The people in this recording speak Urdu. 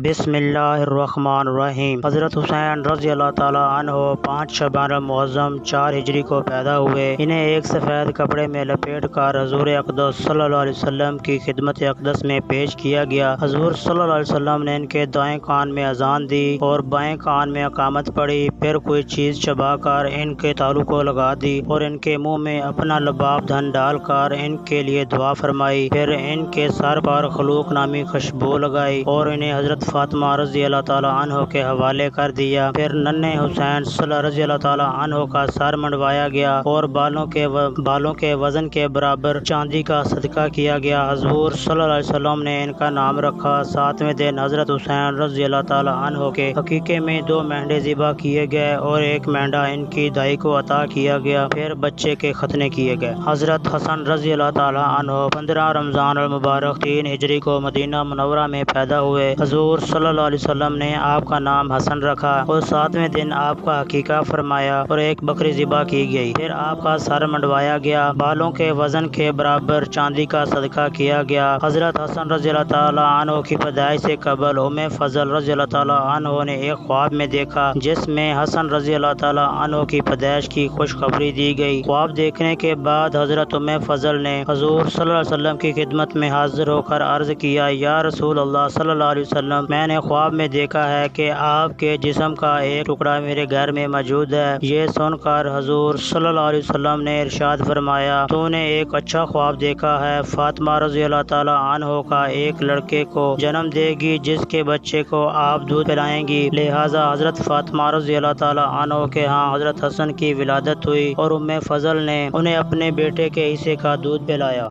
بسم اللہ الرحمن الرحیم۔ حضرت حسین رضی اللہ تعالیٰ عنہ 5 شعبان المعظم 4 ہجری کو پیدا ہوئے۔ انہیں ایک سفید کپڑے میں لپیٹ کر حضور اقدس صلی اللہ علیہ وسلم کی خدمت اقدس میں پیش کیا گیا۔ حضور صلی اللہ علیہ وسلم نے ان کے دائیں کان میں اذان دی اور بائیں کان میں اقامت پڑھی، پھر کوئی چیز چبا کر ان کے تالو کو لگا دی اور ان کے منہ میں اپنا لباب دھن ڈال کر ان کے لیے دعا فرمائی، پھر ان کے سر پر خلوق نامی خوشبو لگائی اور انہیں حضرت فاطمہ رضی اللہ تعالیٰ عنہ کے حوالے کر دیا۔ پھر ننھے حسین رضی اللہ تعالیٰ عنہ کا سر منڈوایا گیا اور بالوں کے وزن کے برابر چاندی کا صدقہ کیا گیا۔ حضور صلی اللہ علیہ وسلم نے ان کا نام رکھا۔ 7ویں دن حضرت حسین رضی اللہ تعالیٰ عنہ کے عقیقے میں 2 مینڈے ذبح کیے گئے اور 1 مینڈا ان کی دائی کو عطا کیا گیا، پھر بچے کے ختنے کیے گئے۔ حضرت حسن رضی اللہ تعالیٰ عنہ 15 رمضان المبارک 3 ہجری کو مدینہ منورہ میں پیدا ہوئے۔ حضور صلی اللہ علیہ وسلم نے آپ کا نام حسن رکھا اور 7ویں دن آپ کا عقیقہ فرمایا اور 1 بکری ذبح کی گئی، پھر آپ کا سر منڈوایا گیا، بالوں کے وزن کے برابر چاندی کا صدقہ کیا گیا۔ حضرت حسن رضی اللہ تعالیٰ عنہ کی پیدائش سے قبل فضل رضی اللہ تعالیٰ عنہ نے ایک خواب میں دیکھا جس میں حسن رضی اللہ تعالیٰ عنہ کی پیدائش کی خوشخبری دی گئی۔ خواب دیکھنے کے بعد حضرت فضل نے حضور صلی اللہ علیہ وسلم کی خدمت میں حاضر ہو کر عرض کیا، یا رسول اللہ صلی اللہ علیہ وسلم، میں نے خواب میں دیکھا ہے کہ آپ کے جسم کا ایک ٹکڑا میرے گھر میں موجود ہے۔ یہ سن کر حضور صلی اللہ علیہ وسلم نے ارشاد فرمایا، تو نے ایک اچھا خواب دیکھا ہے، فاطمہ رضی اللہ تعالیٰ عنہ کا ایک لڑکے کو جنم دے گی جس کے بچے کو آپ دودھ پلائیں گی۔ لہٰذا حضرت فاطمہ رضی اللہ تعالیٰ عنہ کے ہاں حضرت حسن کی ولادت ہوئی اور فضل نے انہیں اپنے بیٹے کے حصے کا دودھ پلایا۔